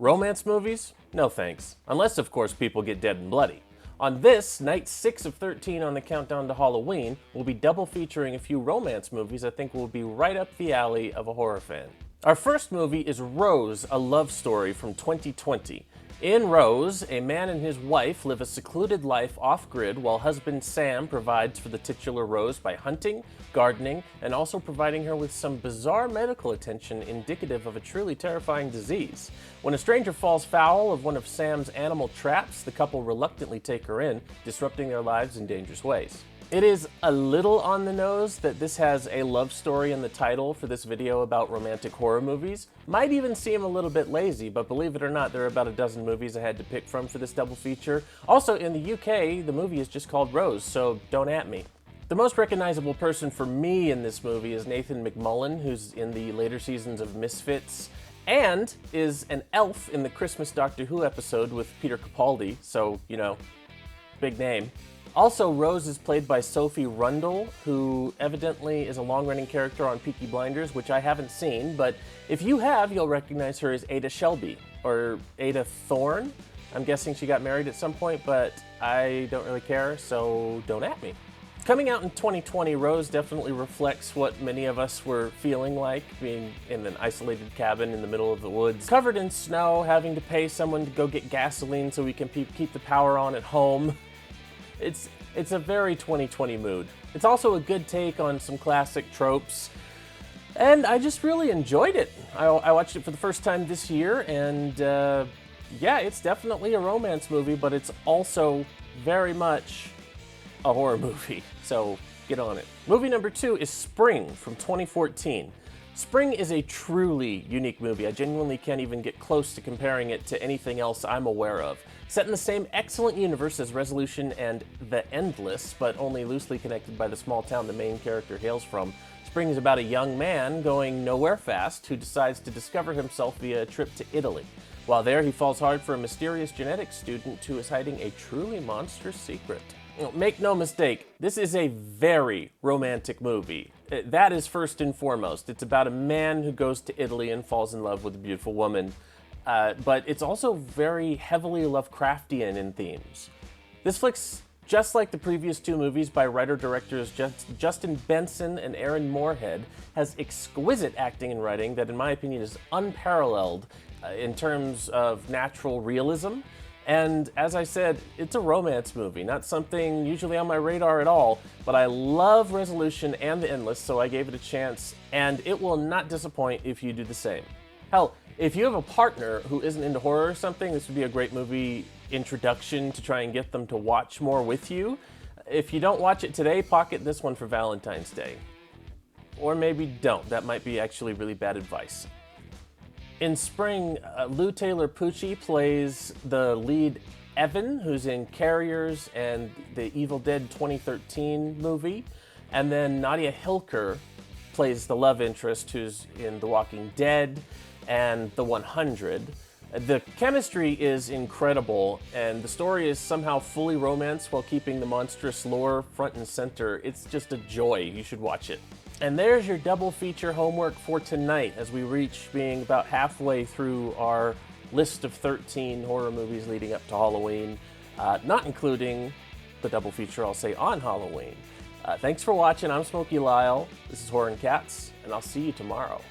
Romance movies? No thanks. Unless, of course, people get dead and bloody. On this, night 6 of 13 on the countdown to Halloween, we'll be double featuring a few romance movies I think will be right up the alley of a horror fan. Our first movie is Rose, a Love Story from 2020. In Rose, a man and his wife live a secluded life off-grid while husband Sam provides for the titular Rose by hunting, gardening, and also providing her with some bizarre medical attention indicative of a truly terrifying disease. When a stranger falls foul of one of Sam's animal traps, the couple reluctantly take her in, disrupting their lives in dangerous ways. It is a little on the nose that this has a love story in the title for this video about romantic horror movies. Might even seem a little bit lazy, but believe it or not, there are about a dozen movies I had to pick from for this double feature. Also, in the UK, the movie is just called Rose, so don't at me. The most recognizable person for me in this movie is Nathan McMullen, who's in the later seasons of Misfits, and is an elf in the Christmas Doctor Who episode with Peter Capaldi, so, you know, big name. Also, Rose is played by Sophie Rundle, who evidently is a long-running character on Peaky Blinders, which I haven't seen, but if you have, you'll recognize her as Ada Shelby, or Ada Thorne. I'm guessing she got married at some point, but I don't really care, so don't at me. Coming out in 2020, Rose definitely reflects what many of us were feeling like, being in an isolated cabin in the middle of the woods, covered in snow, having to pay someone to go get gasoline so we can keep the power on at home. It's a very 2020 mood. It's also a good take on some classic tropes, and I just really enjoyed it. I watched it for the first time this year, and yeah, it's definitely a romance movie, but it's also very much a horror movie, so get on it. Movie number 2 is Spring from 2014. Spring is a truly unique movie. I genuinely can't even get close to comparing it to anything else I'm aware of. Set in the same excellent universe as Resolution and The Endless, but only loosely connected by the small town the main character hails from, Spring is about a young man going nowhere fast who decides to discover himself via a trip to Italy. While there, he falls hard for a mysterious genetics student who is hiding a truly monstrous secret. Make no mistake, this is a very romantic movie. That is first and foremost. It's about a man who goes to Italy and falls in love with a beautiful woman. But it's also very heavily Lovecraftian in themes. This flick's just like the previous two movies by writer-directors Justin Benson and Aaron Moorhead, has exquisite acting and writing that in my opinion is unparalleled in terms of natural realism. And as I said, it's a romance movie, not something usually on my radar at all, but I love Resolution and The Endless, so I gave it a chance, and it will not disappoint if you do the same. Hell, if you have a partner who isn't into horror or something, this would be a great movie introduction to try and get them to watch more with you. If you don't watch it today, pocket this one for Valentine's Day. Or maybe don't, that might be actually really bad advice. In Spring, Lou Taylor Pucci plays the lead Evan, who's in Carriers and the Evil Dead 2013 movie. And then Nadia Hilker plays the love interest who's in The Walking Dead and The 100. The chemistry is incredible, and the story is somehow fully romance while keeping the monstrous lore front and center. It's just a joy. You should watch it. And there's your double feature homework for tonight as we reach being about halfway through our list of 13 horror movies leading up to Halloween, not including the double feature I'll say on Halloween. Thanks for watching. I'm Smokey Lyle. This is Horror and Cats, and I'll see you tomorrow.